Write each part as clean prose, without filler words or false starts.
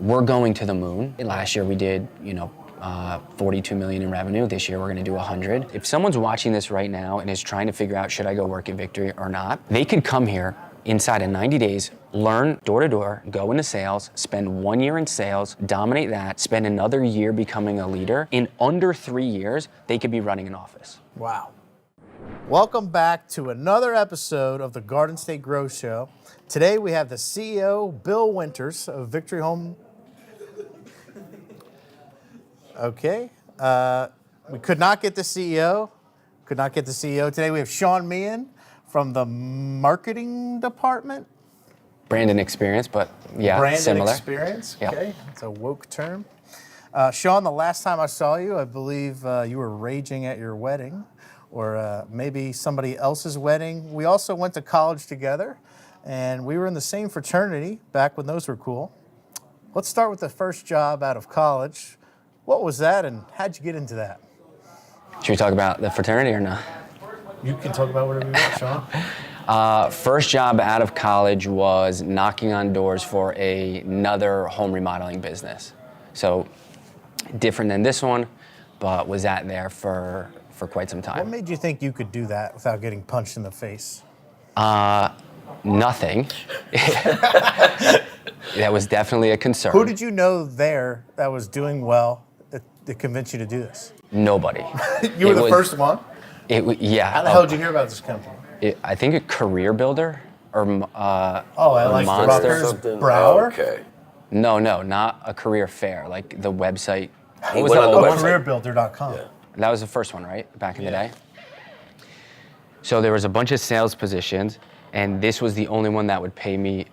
we're going to the moon. Last year we did, 42 million in revenue. This year we're gonna do 100. If someone's watching this right now and is trying to figure out, should I go work at Victory or not, they could come here inside of 90 days, learn door to door, go into sales, spend 1 year in sales, dominate that, spend another year becoming a leader. In under 3 years, they could be running an office. Wow. Welcome back to another episode of the Garden State Growth Show. Today we have the CEO, Bill Winters of Victory Home. Okay. We could not get the CEO. Today we have Sean Meehan from the marketing department. Brand and experience, but yeah, Brand similar. and experience, okay. Yep. It's a woke term. Sean, the last time I saw you, I believe you were raging at your wedding, or maybe somebody else's wedding. We also went to college together, and we were in the same fraternity back when those were cool. Let's start with the first job out of college. What was that, and how'd you get into that? Should we talk about the fraternity or not? You can talk about whatever you want, Sean. First job out of college was knocking on doors for another home remodeling business. So different than this one, but was at there for quite some time. What made you think you could do that without getting punched in the face? Nothing. That was definitely a concern. Who did you know there that was doing well that convinced you to do this? Nobody. You were the first one? Yeah. How the hell did you hear about this company? I think a Career Builder or I like Monster. Ruckers Brower? Okay. No, not a career fair, like the website. What was that? Oh, website? careerbuilder.com. Yeah. That was the first one, right? Back in the day. So there was a bunch of sales positions, and this was the only one that would pay me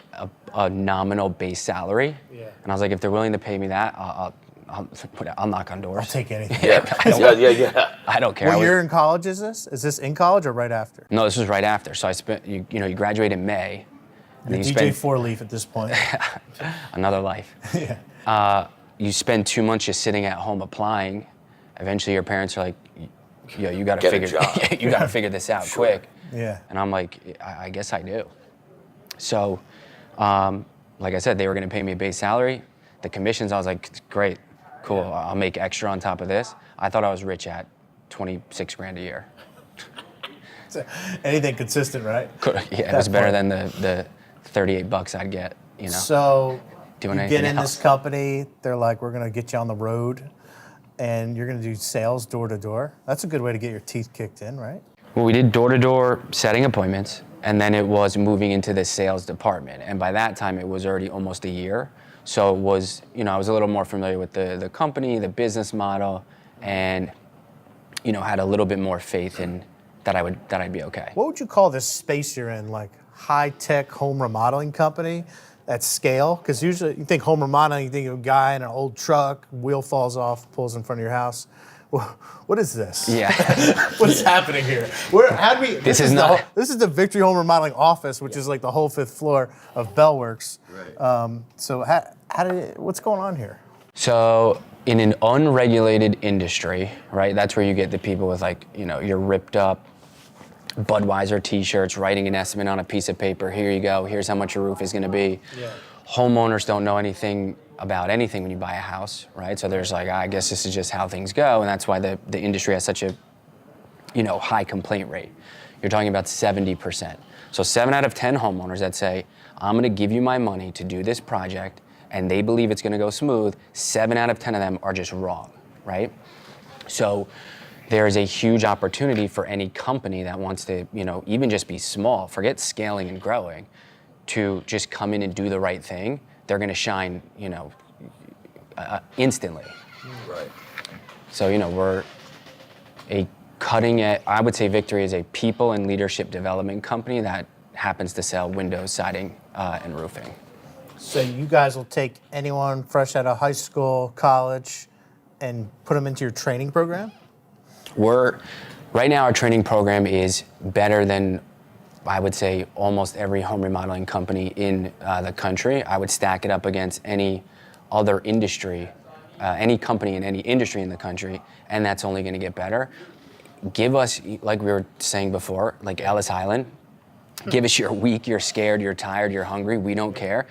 a nominal base salary. Yeah. And I was like, if they're willing to pay me that, I'll knock on doors. I'll take anything. Yeah. I don't care. What year in college is this? Is this in college or right after? No, this was right after. So I spent, you graduate in May. And You're then you DJ spend 4-leaf at this point. another life. Yeah. You spend 2 months just sitting at home applying. Eventually your parents are like, yo, you gotta Get a figure job. you gotta figure this out Sure. quick. Yeah. And I'm like, I guess I do. So, like I said, they were gonna pay me a base salary. The commissions, I was like, great, cool, I'll make extra on top of this. I thought I was rich at 26 grand a year. Anything consistent, right? Yeah, it was better than the 38 bucks I'd get, So doing you anything get in else. this company, they're like, we're gonna get you on the road and you're gonna do sales door to door. That's a good way to get your teeth kicked in, right? Well, we did door-to-door setting appointments, and then it was moving into the sales department. And by that time, it was already almost a year. So it was, I was a little more familiar with the company, the business model, and, had a little bit more faith in that I'd be okay. What would you call this space you're in? Like high-tech home remodeling company at scale? Because usually you think home remodeling, you think of a guy in an old truck, wheel falls off, pulls in front of your house. What is this? Yeah. What's happening here? This is the Victory Home Remodeling office, which is like the whole 5th floor of Bellworks. Right. So what's going on here? So in an unregulated industry, right, that's where you get the people with your ripped up Budweiser t-shirts, writing an estimate on a piece of paper. Here you go. Here's how much your roof is going to be. Yeah. Homeowners don't know anything about anything when you buy a house, right? So there's I guess this is just how things go, and that's why the industry has such a, high complaint rate. You're talking about 70%. So 7 out of 10 homeowners that say, I'm gonna give you my money to do this project, and they believe it's gonna go smooth, 7 out of 10 of them are just wrong, right? So there is a huge opportunity for any company that wants to, even just be small, forget scaling and growing, to just come in and do the right thing. They're gonna shine, instantly. Right. So, we're a cutting edge, I would say Victory is a people and leadership development company that happens to sell windows, siding, and roofing. So you guys will take anyone fresh out of high school, college, and put them into your training program? Right now our training program is better than, I would say, almost every home remodeling company in the country. I would stack it up against any other industry, any company in any industry in the country, and that's only gonna get better. Give us, like we were saying before, like Ellis Island, give us you're weak, you're scared, you're tired, you're hungry, we don't care.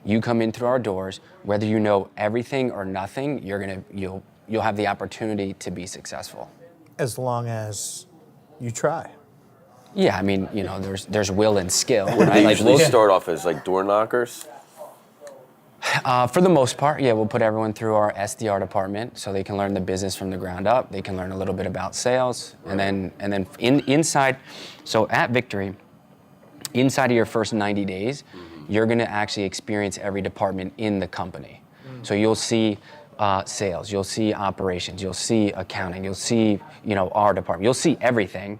You come in through our doors, whether you know everything or nothing, you'll have the opportunity to be successful. As long as you try. Yeah, I mean, there's will and skill, They right? Like usually start off as like door knockers. for the most part, yeah, we'll put everyone through our SDR department so they can learn the business from the ground up. They can learn a little bit about sales, and then inside. So at Victory, inside of your first 90 days, you're going to actually experience every department in the company. So you'll see sales, you'll see operations, you'll see accounting, you'll see our department, you'll see everything.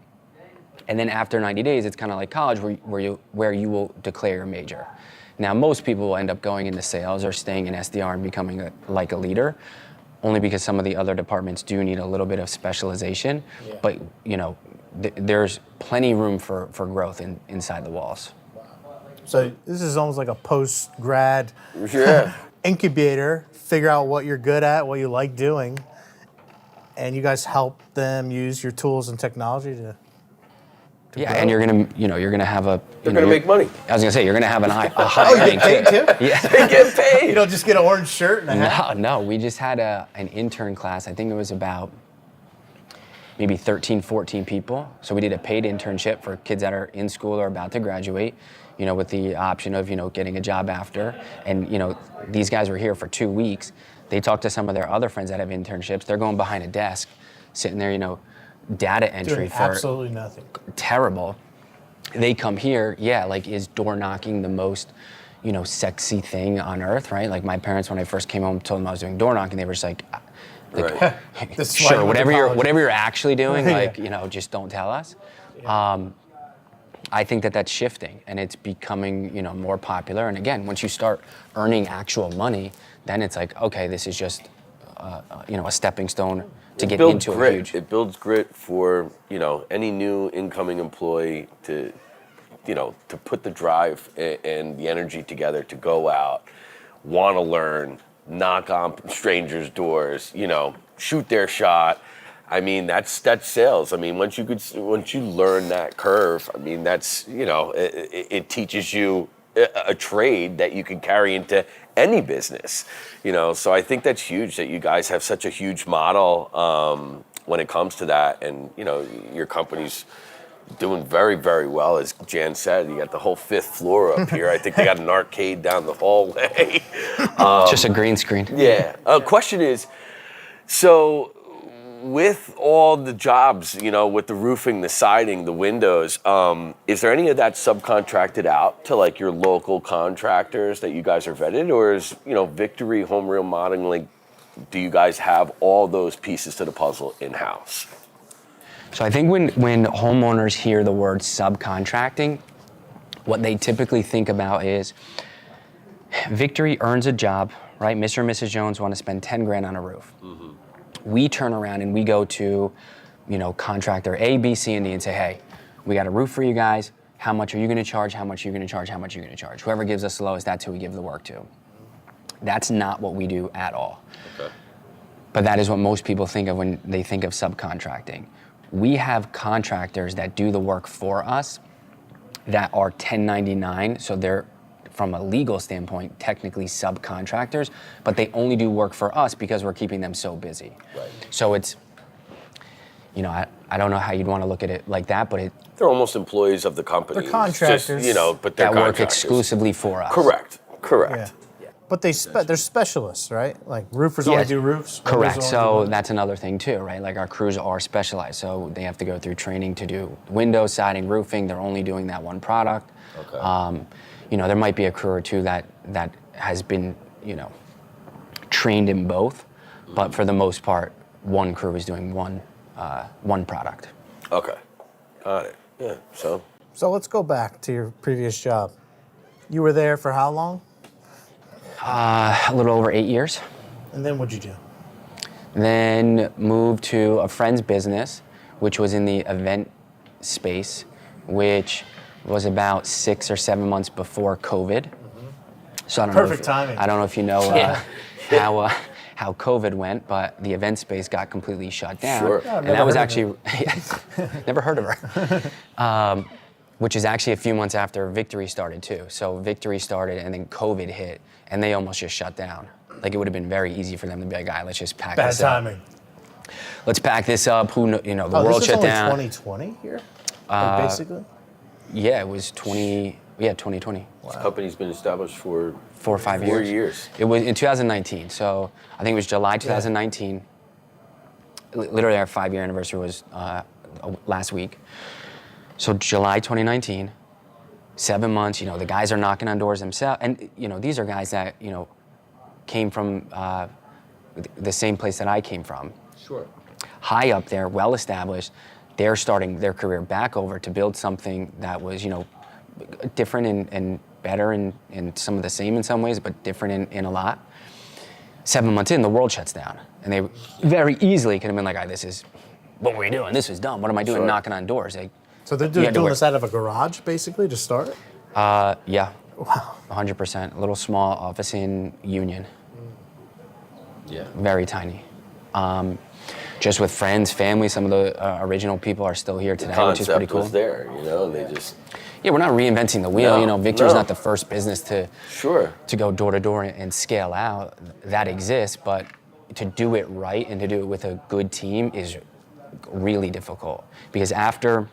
And then after 90 days, it's kind of like college where you will declare your major. Now, most people will end up going into sales or staying in SDR and becoming a leader, only because some of the other departments do need a little bit of specialization. Yeah. But there's plenty room for growth inside the walls. So this is almost like a post-grad Yeah. incubator. Figure out what you're good at, what you like doing, and you guys help them use your tools and technology to Yeah, grow. and you're gonna have a. They're gonna make money. I was gonna say you're gonna have a high Oh, you earning get paid too? Yeah. They get paid. You don't just get an orange shirt and a hat? No, we just had an intern class. I think it was about maybe 13, 14 people. So we did a paid internship for kids that are in school or about to graduate, with the option of, getting a job after. And, these guys were here for 2 weeks. They talked to some of their other friends that have internships. They're going behind a desk, sitting there, data entry Doing for absolutely nothing. terrible. They come here, is door knocking the most, sexy thing on earth, right? Like my parents, when I first came home, told them I was doing door knocking. They were just like Right. This is why sure, you went to college. whatever you're actually doing, Yeah. just don't tell us. I think that's shifting, and it's becoming, more popular. And again, once you start earning actual money, then it's like, okay, this is just, a stepping stone to get into a huge. It builds grit for any new incoming employee to put the drive and the energy together to go out, want to learn, knock on strangers' doors, shoot their shot. I mean, that's sales. I mean, once you learn that curve, I mean, that's it teaches you a trade that you can carry into any business. So I think that's huge that you guys have such a huge model when it comes to that, and your company's doing very, very well. As Jan said, you got the whole 5th floor up here. I think they got an arcade down the hallway. Just a green screen. Yeah. Question is, so with all the jobs, with the roofing, the siding, the windows, is there any of that subcontracted out to like your local contractors that you guys are vetted, or is Victory Home Remodeling? Do you guys have all those pieces to the puzzle in-house? So I think when homeowners hear the word subcontracting, what they typically think about is Victory earns a job, right? Mr. and Mrs. Jones want to spend 10 grand on a roof. Mm-hmm. We turn around and we go to, contractor A, B, C, and D and say, hey, we got a roof for you guys. How much are you going to charge? How much are you going to charge? How much are you going to charge? Whoever gives us the lowest, that's who we give the work to. That's not what we do at all. Okay. But that is what most people think of when they think of subcontracting. We have contractors that do the work for us that are 1099, so they're, from a legal standpoint, technically subcontractors, but they only do work for us because we're keeping them so busy. Right. So it's, I don't know how you'd want to look at it like that, but They're almost employees of the company. They're contractors. But they're that work contractors. exclusively for us. Correct. Yeah. But they're specialists, right? Like roofers only Yes. do roofs. Correct. windows only do So windows. that's another thing too, right? Like our crews are specialized, so they have to go through training to do windows, siding, roofing. They're only doing that one product. Okay. There might be a crew or two that has been, trained in both, but for the most part, one crew is doing one product. Okay. Got it. Yeah. So So let's go back to your previous job. You were there for how long? A little over 8 years. And then what'd you do? Then moved to a friend's business, which was in the event space, which was about 6 or 7 months before COVID. Mm-hmm. So I don't Perfect know timing. I don't know if you know how COVID went, but the event space got completely shut down. Sure. Oh, And never that was heard of actually never heard of her. which is actually a few months after Victory started too. So Victory started and then COVID hit and they almost just shut down. Like it would have been very easy for them to be like, "Guy, let's just pack Bad this up. timing. Let's pack this up." The world this is shut only down. 2020 here, like basically. Yeah, it was 2020. This company's been established for 4 or 5 4 years. years. It was in 2019. So I think it was July 2019. Literally our 5-year anniversary was last week. So July 2019, 7 months, the guys are knocking on doors themselves. And, these are guys that, came from the same place that I came from. Sure. High up there, well established. They're starting their career back over to build something that was, different and better and some of the same in some ways, but different in a lot. 7 months in, the world shuts down. And they very easily could have been like, this is, what were you doing? This is dumb. What am I doing knocking on doors? So they're doing this out of a garage, basically, to start? Yeah. Wow. 100%. A little small office in Union. Yeah. Very tiny. Just with friends, family. Some of the original people are still here today, which is pretty Concept cool. was there, they just. Yeah, we're not reinventing the wheel. No, Victor's no. not the first business to go door to door and scale out. That exists, but to do it right and to do it with a good team is really difficult. Because after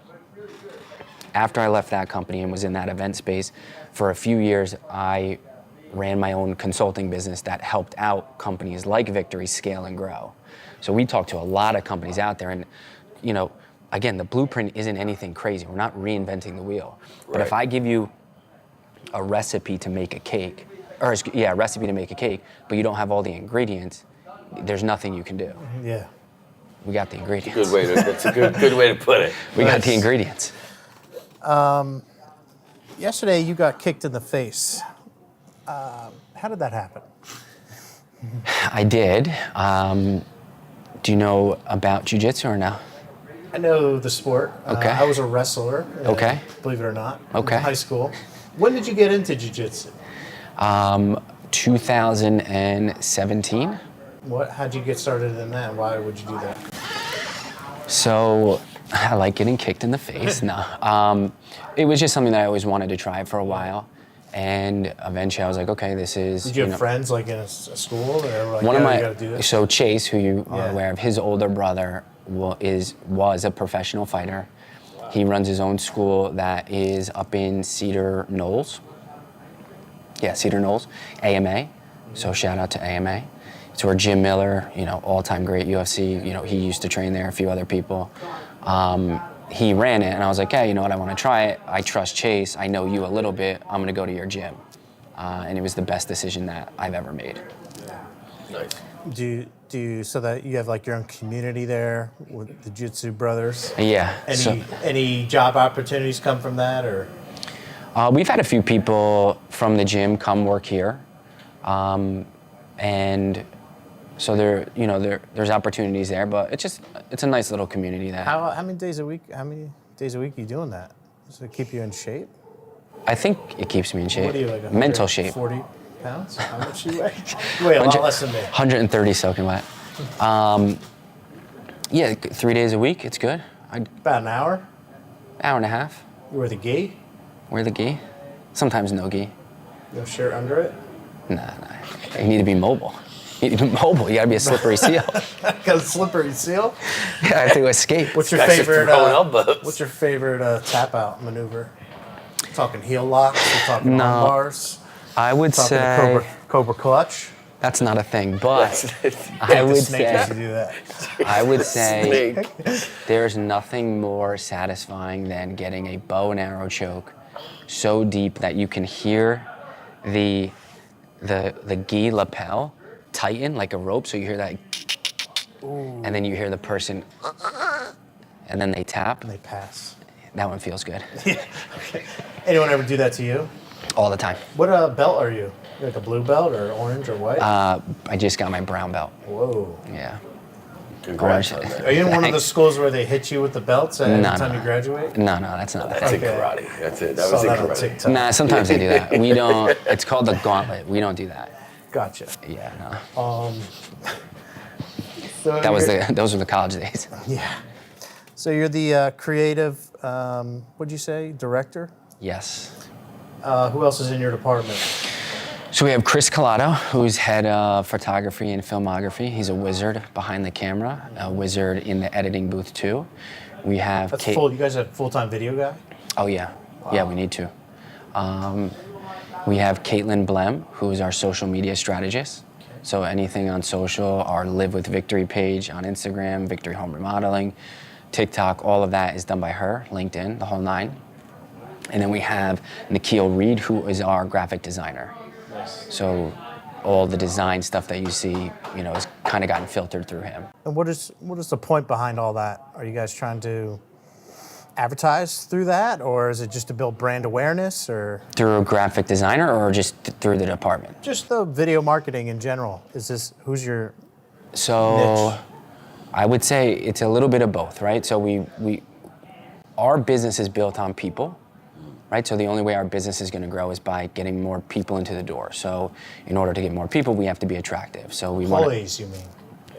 I left that company and was in that event space, for a few years, I ran my own consulting business that helped out companies like Victory scale and grow. So we talked to a lot of companies out there, and again, the blueprint isn't anything crazy. We're not reinventing the wheel. But if I give you a recipe to make a cake, a recipe to make a cake, but you don't have all the ingredients, there's nothing you can do. Yeah. We got the ingredients. That's a good way to put it. We got the ingredients. Yesterday, you got kicked in the face. How did that happen? I did. Do you know about jiu-jitsu or no? I know the sport. Okay. I was a wrestler. Okay. Believe it or not. Okay. In high school. When did you get into jiu-jitsu? 2017. How'd you get started in that? Why would you do that? So I like getting kicked in the face. No. It was just something that I always wanted to try for a while. And eventually I was like, okay, this is... Did you have friends like in a school that were like, one of you my, gotta do this? so Chase, who you are aware of, his older brother was a professional fighter. Wow. He runs his own school that is up in Cedar Knolls. Yeah, Cedar Knolls, AMA. Mm-hmm. So shout out to AMA. It's where Jim Miller, all-time great UFC, he used to train there, a few other people. He ran it, and I was like, hey, you know what, I want to try it. I trust Chase. I know you a little bit. I'm going to go to your gym. And it was the best decision that I've ever made. Nice. Do you so that you have like your own community there with the Jiu-Jitsu brothers? Yeah. Any job opportunities come from that, or? We've had a few people from the gym come work here. And so there's opportunities there, but it's a nice little community that. How many days a week? How many days a week are you doing that? Does it keep you in shape? I think it keeps me in shape. What are you like? Mental shape. 40 pounds? How much you weigh? You weigh a lot less than me. 130 soaking wet. 3 days a week. It's good. About an hour. Hour and a half. You wear the gi? Wear the gi. Sometimes no gi. No shirt under it. Nah. You need to be mobile. You need to be mobile. You gotta be a slippery seal. Got a slippery seal? Yeah, I have to escape. What's your Guys are favorite? throwing elbows. What's your favorite tap out maneuver? Talking heel locks. We're talking arm bars. I would Talking say Cobra clutch. that's not a thing, but I would snake used to do that. I would say Snake. there's nothing more satisfying than getting a bow and arrow choke so deep that you can hear the gi lapel tighten like a rope, so you hear that, and then you hear the person, and then they tap. And they pass. That one feels good. Okay. Anyone ever do that to you? All the time. What belt are you? You like a blue belt or orange or white? I just got my brown belt. Whoa. Yeah. Congrats on that. Are you in one of the schools where they hit you with the belts every No, time no. you graduate? No, that's not a That's thing. in karate. That's it. That Saw was in that on karate. TikTok. Nah, sometimes they do that. We don't. It's called the gauntlet. We don't do that. Gotcha. Yeah, no. So Those were the college days. Yeah. So you're the creative what'd you say, director? Yes. Who else is in your department? So we have Chris Collado, who's head of photography and filmography. He's a wizard behind the camera, a wizard in the editing booth too. We have That's full. You guys have a full-time video guy? Oh yeah, yeah, we need to. We have Caitlin Blem, who is our social media strategist. So anything on social, our Live with Victory page on Instagram, Victory Home Remodeling, TikTok, all of that is done by her, LinkedIn, the whole nine. And then we have Nikhil Reed, who is our graphic designer. So all the design stuff that you see, has kind of gotten filtered through him. And what is the point behind all that? Are you guys trying to advertise through that, or is it just to build brand awareness, or Through a graphic designer or just through the department? just the video marketing in general? Who's your So niche? I would say it's a little bit of both, right? So our business is built on people, right? So the only way our business is going to grow is by getting more people into the door. So in order to get more people, we have to be attractive. So we want Employees, you mean?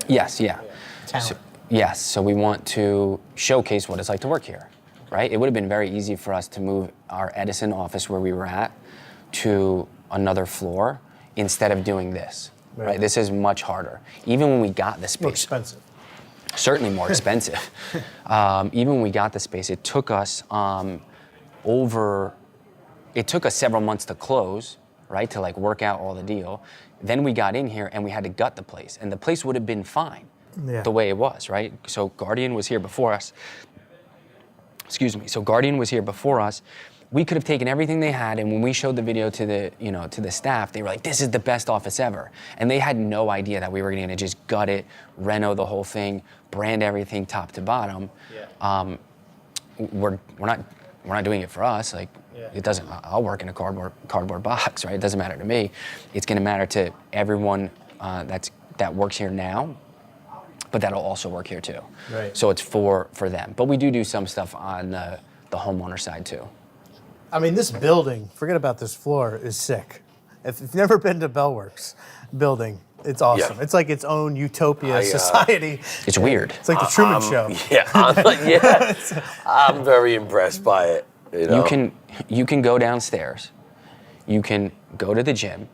Yes, yeah. Talent. Yes, so we want to showcase what it's like to work here, right? It would have been very easy for us to move our Edison office where we were at to another floor instead of doing this, right? This is much harder. Even when we got the space. More expensive. Certainly more expensive. Even when we got the space, it took us several months to close, right? To work out all the deal. Then we got in here and we had to gut the place, and the place would have been fine the way it was, right? So Guardian was here before us. Excuse me. So Guardian was here before us. We could have taken everything they had, and when we showed the video to the staff, they were like, "This is the best office ever," and they had no idea that we were going to just gut it, reno the whole thing, brand everything top to bottom. Yeah. We're not doing it for us. It doesn't. I'll work in a cardboard box, right? It doesn't matter to me. It's going to matter to everyone that works here now, but that'll also work here too. Right. So it's for them. But we do some stuff on the homeowner side too. I mean, this building, forget about this floor, is sick. If you've never been to Bellworks building, it's awesome. Yeah. It's like its own utopia society. It's weird. It's like the Truman Show. Yeah, I'm very impressed by it. You can go downstairs. You can go to the gym.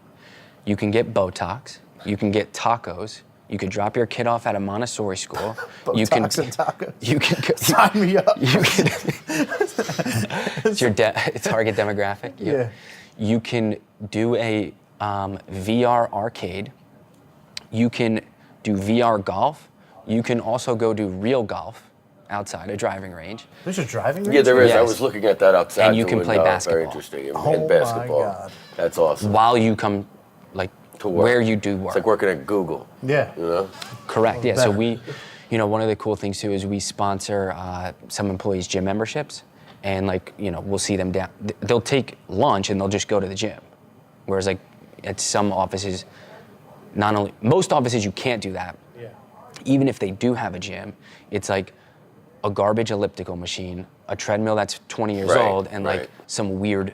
You can get Botox. You can get tacos. You could drop your kid off at a Montessori school. Botox and tacos. You can Sign me up. It's your target demographic. Yeah. You can do a VR arcade. You can do VR golf. You can also go do real golf outside a driving range. There's a driving range? Yeah, there is. Yes. I was looking at that outside. And you can play basketball. Very interesting. And, Oh and basketball. my God. That's awesome. While you come, To work. where you do work. It's like working at Google. Yeah. Correct. Yeah. So better. one of the cool things too is we sponsor some employees' gym memberships, and we'll see them down. They'll take lunch and they'll just go to the gym, whereas at some offices, most offices you can't do that. Yeah. Even if they do have a gym, it's like a garbage elliptical machine, a treadmill that's 20 years old, and some weird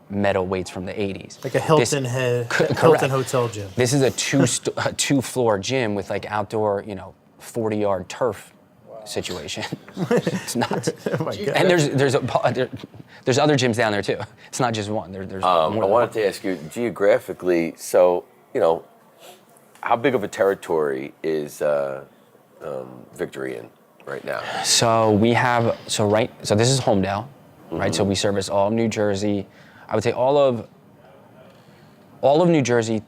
metal weights from the 80s. Like a Hilton hotel gym. This is a two-floor gym with outdoor, 40-yard turf situation. It's nuts. Oh my God. And there's other gyms down there too. It's not just one. There's I more than wanted to ask you geographically. So how big of a territory is Victory in right now? So this is Homedale, right? So we service all of New Jersey. I would say all of New Jersey.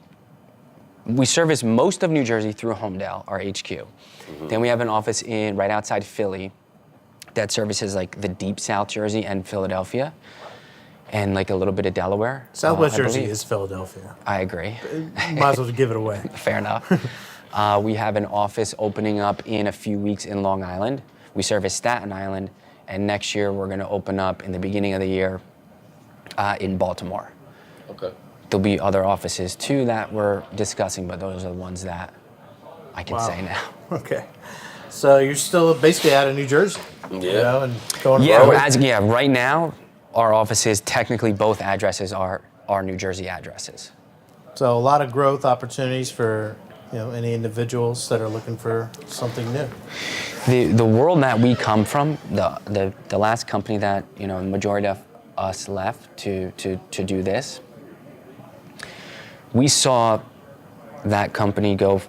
We service most of New Jersey through Homedale, our HQ. Then we have an office right outside Philly that services the deep South Jersey and Philadelphia, and a little bit of Delaware. Southwest I Jersey believe. is Philadelphia. I agree. Might as well give it away. Fair enough. We have an office opening up in a few weeks in Long Island. We service Staten Island, and next year we're going to open up in the beginning of the year in Baltimore. Okay. There'll be other offices too that we're discussing, but those are the ones that I can say now. Okay. So you're still basically out of New Jersey. Yeah. And going Yeah, right now, our offices, technically both addresses are New Jersey addresses. So a lot of growth opportunities for any individuals that are looking for something new? The world that we come from, the last company that the majority of us left to do this, we saw that company go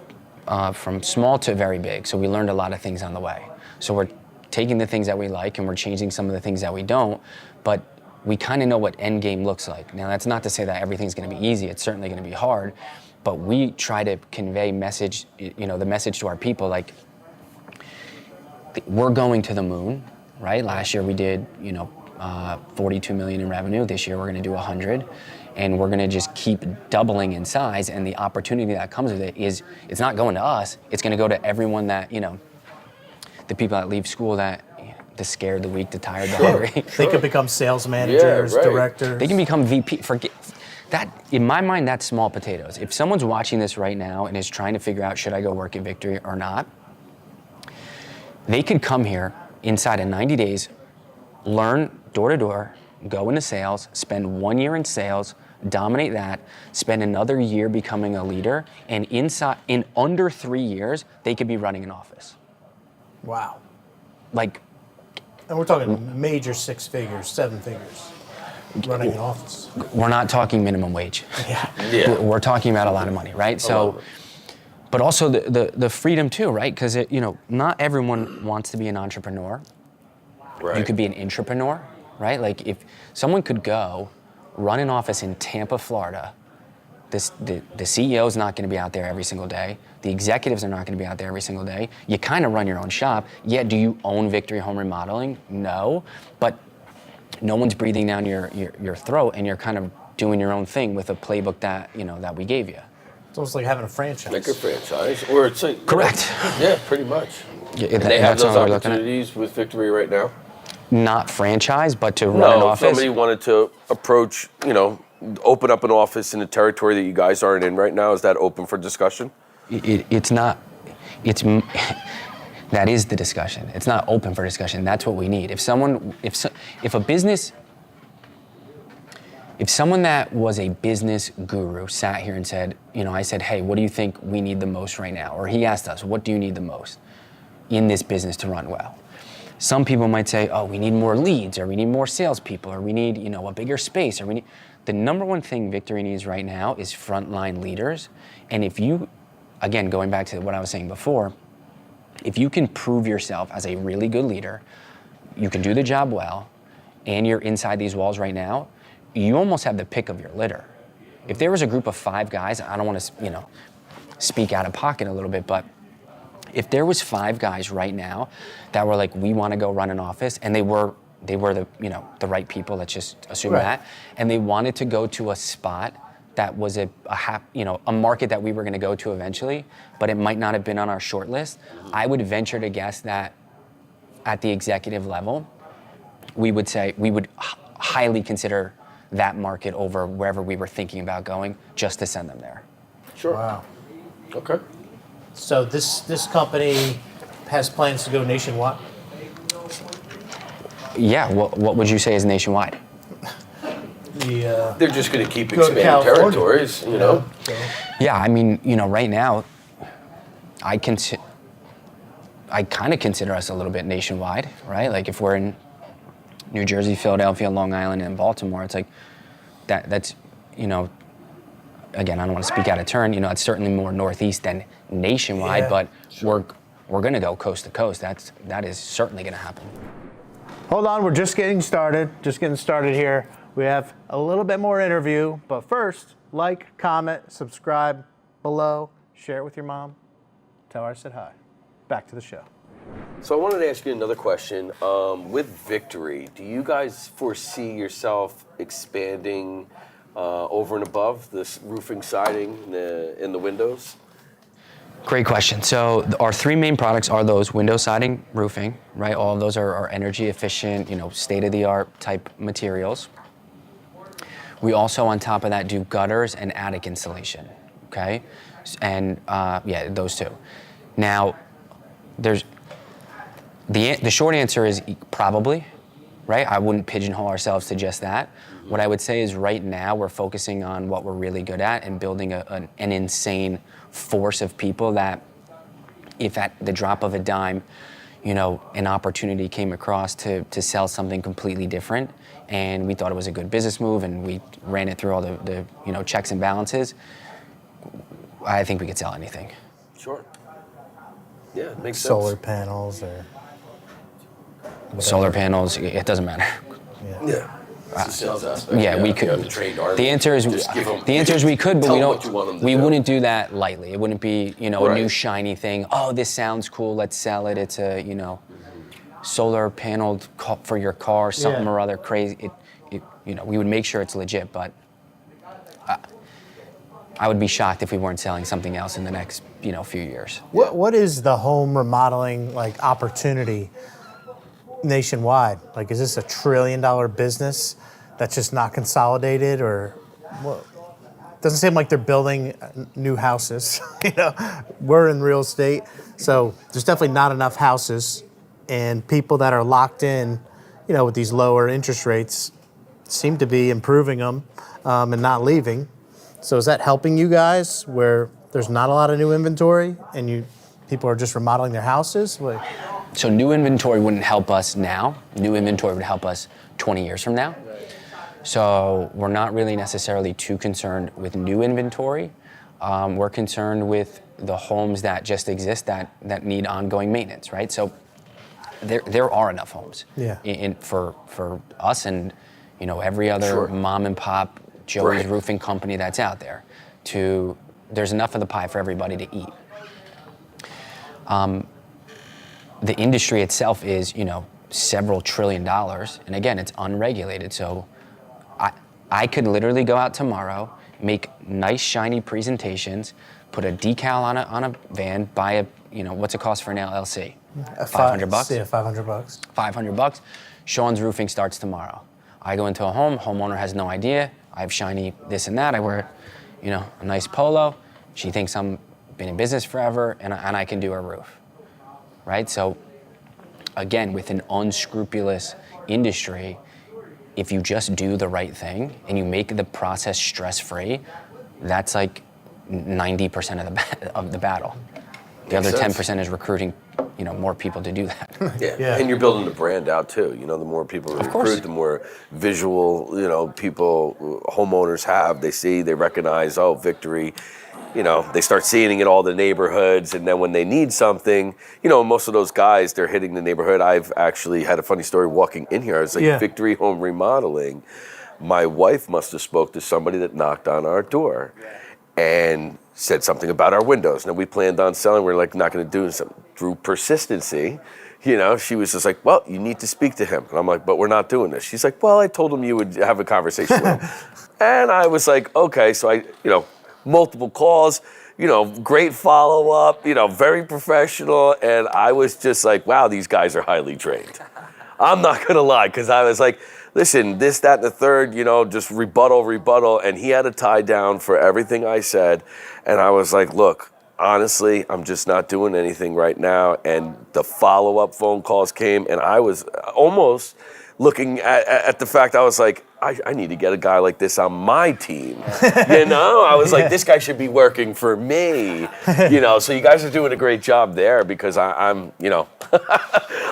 from small to very big. So we learned a lot of things on the way. So we're taking the things that we like and we're changing some of the things that we don't, but we kind of know what end game looks like. Now that's not to say that everything's going to be easy. It's certainly going to be hard, but we try to convey the message to our people, like, we're going to the moon, right? Last year we did 42 million in revenue. This year we're going to do 100. And we're going to just keep doubling in size, and the opportunity that comes with it is, it's not going to us, it's going to go to everyone that, the people that leave school, that the scared, the weak, the tired, the hungry. They could become sales managers, directors. They can become VP. Forget that. In my mind, that's small potatoes. If someone's watching this right now and is trying to figure out, should I go work at Victory or not, they could come here inside of 90 days, learn door to door, go into sales, spend 1 year in sales, dominate that, spend another year becoming a leader, and in under 3 years, they could be running an office. Wow. Like, and we're talking major 6 figures, 7 figures, running an office. We're not talking minimum wage. Yeah. We're talking about a lot of money, right? So, but also the freedom too, right? Because not everyone wants to be an entrepreneur. Right. You could be an intrapreneur, right? Like, if someone could go run an office in Tampa, Florida, the CEO is not going to be out there every single day. The executives are not going to be out there every single day. You kind of run your own shop. Yeah, do you own Victory Home Remodeling? No, but no one's breathing down your throat, and you're kind of doing your own thing with a playbook that that we gave you. It's almost like having a franchise. Like a franchise, or it's like Correct. Yeah, pretty much. Yeah, and they have those opportunities with Victory right now. Not franchise, but to run an office. If somebody wanted to approach, open up an office in a territory that you guys aren't in right now, is that open for discussion? It's not. That is the discussion. It's not open for discussion. That's what we need. If someone that was a business guru sat here and said, I said, hey, what do you think we need the most right now? Or he asked us, what do you need the most in this business to run well? Some people might say, oh, we need more leads, or we need more salespeople, or we need, a bigger space, or we need. The number one thing Victory needs right now is frontline leaders. And if you, again, going back to what I was saying before, if you can prove yourself as a really good leader, you can do the job well, and you're inside these walls right now, you almost have the pick of your litter. If there was a group of 5 guys, I don't want to, speak out of pocket a little bit, but if there was 5 guys right now that were like, we want to go run an office, and they were the the right people, let's just assume that, and they wanted to go to a spot that was a market that we were going to go to eventually, but it might not have been on our short list, I would venture to guess that at the executive level, we would highly consider that market over wherever we were thinking about going, just to send them there. Sure. Wow. Okay. So this company has plans to go nationwide? Yeah, what would you say is nationwide? They're just going to keep Go to expanding California. territories, So, Yeah, I mean, right now, I kind of consider us a little bit nationwide, right? Like, if we're in New Jersey, Philadelphia, Long Island, and Baltimore, it's like that's again, I don't want to speak out of turn, it's certainly more Northeast than nationwide, but we're going to go coast to coast. That is certainly going to happen. hold on, we're just getting started. Here. We have a little bit more interview, but first, like, comment, subscribe below, share it with your mom, tell her I said hi. Back to the show. So I wanted to ask you another question. With Victory, do you guys foresee yourself expanding over and above this roofing, siding, and the windows? Great question. So our 3 main products are those: window, siding, roofing, right? All of those are energy efficient, state-of-the-art type materials. We also, on top of that, do gutters and attic insulation, okay? And those 2. Now, there's the short answer is probably, right? I wouldn't pigeonhole ourselves to just that. What I would say is right now we're focusing on what we're really good at and building an insane force of people that if at the drop of a dime, an opportunity came across to sell something completely different, and we thought it was a good business move, and we ran it through all the checks and balances, I think we could sell anything. Sure. Yeah, it makes Solar sense. panels or whatever. Solar panels, it doesn't matter. Yeah. It's the sales aspect. Yeah, we could. You have the trained army. The answer is Just give 'em- the answer is we could, but tell we 'em don't. what you want 'em to We do. wouldn't do that lightly. It wouldn't be a new Right. shiny thing. Oh, this sounds cool. Let's sell it. It's a solar paneled for your car, something or other crazy. We would make sure it's legit, but I would be shocked if we weren't selling something else in the next few years. What is the home remodeling opportunity nationwide? Is this a $1 trillion business that's just not consolidated, or what? Doesn't seem like they're building new houses. We're in real estate, so there's definitely not enough houses, and people that are locked in, with these lower interest rates, seem to be improving them and not leaving. So is that helping you guys where there's not a lot of new inventory and people are just remodeling their houses? So new inventory wouldn't help us now. New inventory would help us 20 years from now. So we're not really necessarily too concerned with new inventory. We're concerned with the homes that just exist that need ongoing maintenance, right? So there are enough homes for us and every other mom and pop Joey's roofing company that's out there. There's enough of the pie for everybody to eat. The industry itself is several $1 trillion, and again, it's unregulated. So I could literally go out tomorrow, make nice shiny presentations, put a decal on a van, buy a what's it cost for an LLC? $500. Yeah, $500. $500. Sean's roofing starts tomorrow. I go into a homeowner has no idea. I have shiny this and that. I wear, a nice polo. She thinks I'm been in business forever, and I can do her roof, right? So, again, with an unscrupulous industry, if you just do the right thing and you make the process stress-free, that's 90% of the battle. The other 10% is recruiting, more people to do that. Yeah. And you're building the brand out too. The more people we recruit, the more visual, people, homeowners have. They see, they recognize, oh, Victory. They start seeing it in all the neighborhoods, and then when they need something, most of those guys, they're hitting the neighborhood. I've actually had a funny story walking in here. I was like, Victory Home Remodeling. My wife must have spoke to somebody that knocked on our door and said something about our windows. Now, we planned on selling. We're not going to do something. Through persistency, she was just like, well, you need to speak to him. And I'm like, but we're not doing this. She's like, well, I told him you would have a conversation with him. And I was like, okay. So I, multiple calls, great follow-up, very professional. And I was just like, wow, these guys are highly trained. I'm not going to lie, because I was like, listen, this, that, and the third, just rebuttal. And he had a tie down for everything I said. And I was like, look, honestly, I'm just not doing anything right now. And the follow-up phone calls came, and I was almost looking at the fact, I was like, I need to get a guy like this on my team. I was like, this guy should be working for me. So you guys are doing a great job there, because I'm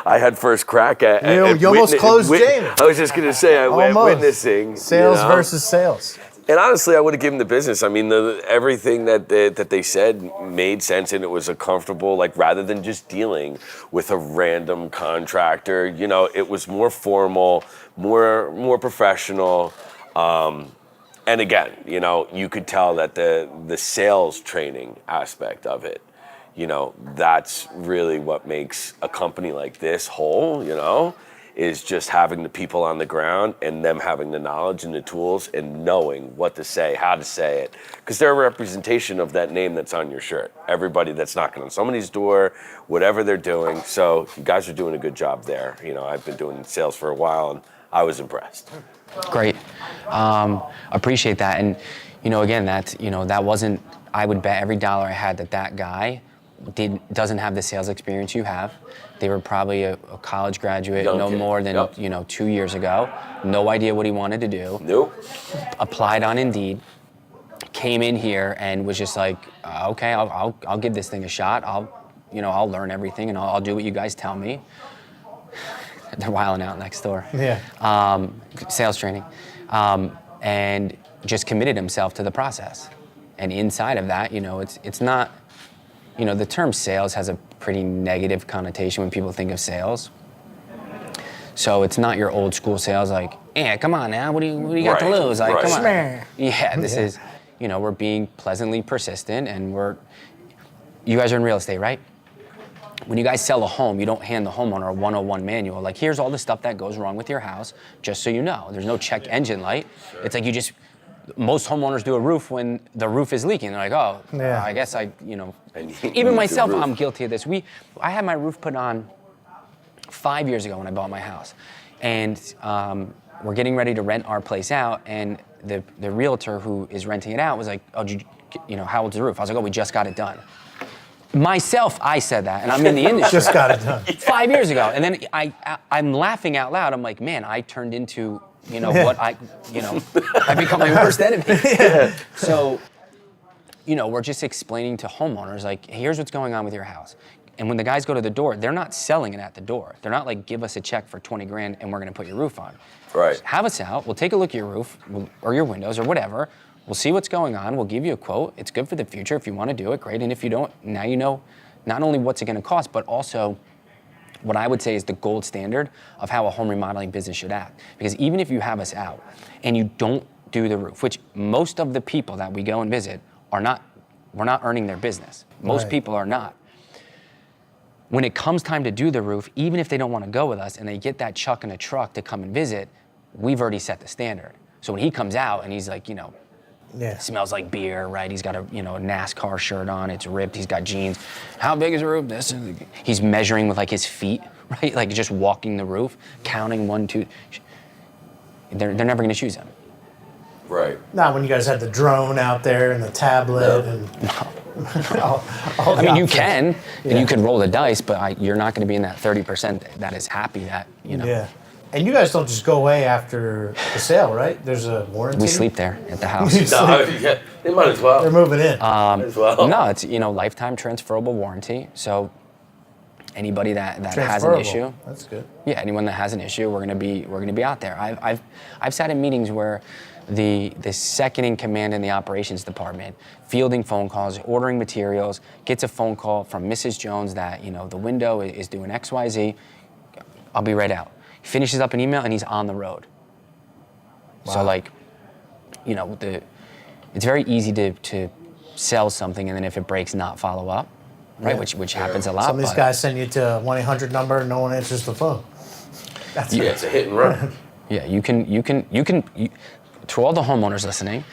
I had first crack at you almost closed James. I was just going to say, I went witnessing. Sales versus sales. And honestly, I would have given the business. I mean, everything that they said made sense, and it was a comfortable, rather than just dealing with a random contractor, it was more formal, more professional. And again, you could tell that the sales training aspect of it, that's really what makes a company like this whole, is just having the people on the ground and them having the knowledge and the tools and knowing what to say, how to say it. Because they're a representation of that name that's on your shirt. Everybody that's knocking on somebody's door, whatever they're doing. So you guys are doing a good job there. I've been doing sales for a while, and I was impressed. Great. Appreciate that. And, again, that wasn't, I would bet every dollar I had that guy doesn't have the sales experience you have. They were probably a college graduate, Young no kid. more than Yep. 2 years ago. No idea what he wanted to do. Nope. Applied on Indeed. Came in here and was just like, okay, I'll give this thing a shot. I'll learn everything and I'll do what you guys tell me. They're wilding out next door. Yeah. Sales training, and just committed himself to the process. And inside of that, it's not, the term sales has a pretty negative connotation when people think of sales. So it's not your old school sales like, yeah, come on now, what do you got to Right, lose? Like, right. come on. Smash. Yeah, this is, we're being pleasantly persistent, and you guys are in real estate, right? When you guys sell a home, you don't hand the homeowner a 101 manual. Like, here's all the stuff that goes wrong with your house, just so you know. There's no check engine light. Sure. It's like most homeowners do a roof when the roof is leaking. They're like, oh, Yeah. I guess And you even need myself, the roof. I'm guilty of this. I had my roof put on 5 years ago when I bought my house. And we're getting ready to rent our place out, and the realtor who is renting it out was like, oh, how old's the roof? I was like, oh, we just got it done. Myself, I said that, and I'm in the industry. Just got it done. 5 years ago, and then I'm laughing out loud. I'm like, man, I turned into, what I become my worst enemy. Yeah. So, we're just explaining to homeowners, like, here's what's going on with your house. And when the guys go to the door, they're not selling it at the door. They're not like, give us a check for 20 grand and we're gonna put your roof on. Right. Just have us out, we'll take a look at your roof or your windows or whatever. We'll see what's going on, we'll give you a quote. It's good for the future. If you wanna do it, great. And if you don't, now you know not only what's it gonna cost, but also what I would say is the gold standard of how a home remodeling business should act. Because even if you have us out and you don't do the roof, which most of the people that we go and visit we're not earning their business. Most Right. people are not. When it comes time to do the roof, even if they don't want to go with us and they get that Chuck in a truck to come and visit, we've already set the standard. So when he comes out and he's like, Yeah. smells like beer, right? He's got a NASCAR shirt on, it's ripped, he's got jeans. How big is the roof? He's measuring with like his feet, right? Like just walking the roof, counting 1, 2. They're never gonna choose him. Right. Not when you guys had the drone out there and the tablet and all I the mean, you options. can, Yeah. and you can roll the dice, but you're not gonna be in that 30% that is happy that, Yeah. And you guys don't just go away after the sale, right? There's a warranty. we sleep there at the house. No, yeah, they might as well. They're moving in. Might as well. No, it's lifetime transferable warranty. So anybody that has an Transferable. issue, That's good. yeah, anyone that has an issue, we're gonna be out there. I've sat in meetings where the second in command in the operations department, fielding phone calls, ordering materials, gets a phone call from Mrs. Jones that the window is doing XYZ. I'll be right out. He finishes up an email and he's on the road. So Wow. it's very easy to sell something and then if it breaks, not follow up, right? Yeah. Which happens a lot. Some of these but- guys send you to a 1-800 number and no one answers the phone. That's Yeah, it's a hit and run. Yeah, you can. To all the homeowners listening,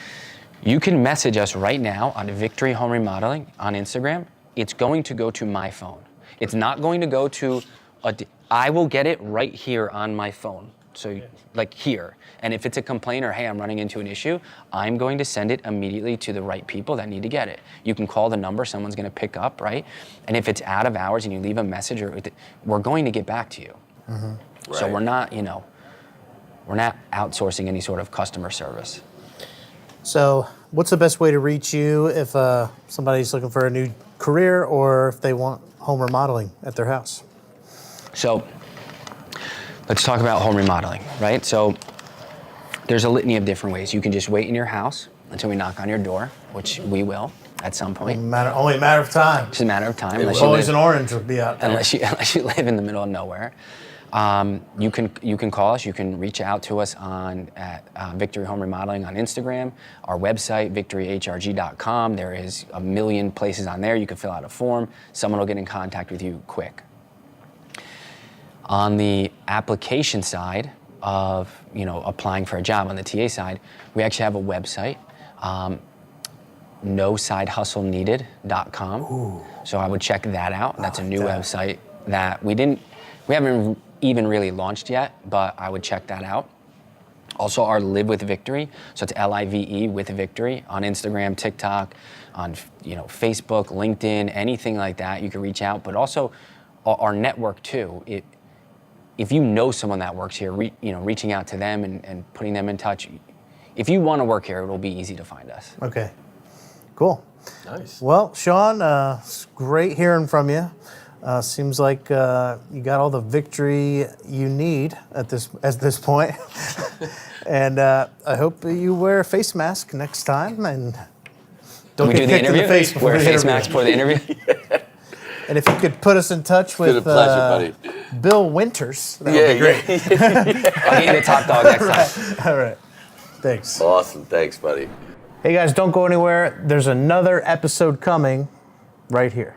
you can message us right now on Victory Home Remodeling on Instagram. It's going to go to my phone. It's not going to go to I will get it right here on my phone. So like here. And if it's a complaint or, hey, I'm running into an issue, I'm going to send it immediately to the right people that need to get it. You can call the number, someone's going to pick up, right? And if it's out of hours and you leave a message, we're going to get back to you. Mm-hmm. So Right. we're not outsourcing any sort of customer service. So, what's the best way to reach you if somebody's looking for a new career or if they want home remodeling at their house? So let's talk about home remodeling, right? So there's a litany of different ways. You can just wait in your house until we knock on your door, which we will at some point. Only a matter of time. It's a matter of time. Always an orange would be out there. Unless you live in the middle of nowhere. You can call us. You can reach out to us at Victory Home Remodeling on Instagram. Our website, victoryhrg.com. There is a million places on there. You can fill out a form. Someone will get in contact with you quick. On the application side of applying for a job, on the TA side, we actually have a website. NoSideHustleNeeded.com. So I would check that out. That's a new website that we haven't even really launched yet, but I would check that out. Also, our Live with Victory, so it's LIVE with Victory on Instagram, TikTok, on Facebook, LinkedIn, anything like that. You can reach out, but also our network too. If you know someone that works here, reaching out to them and putting them in touch. If you want to work here, it'll be easy to find us. Okay, cool. Nice. Well, Sean, it's great hearing from you. Seems like you got all the victory you need at this point. And I hope you wear a face mask next time and don't get kicked in the face before Wear a the face interview. mask before the interview. And if you could put us in touch with Been a pleasure, buddy. Bill Winters, that would be great. I'll get you the top dog next time. All right. Thanks. Awesome. Thanks, buddy. Hey guys, don't go anywhere. There's another episode coming right here.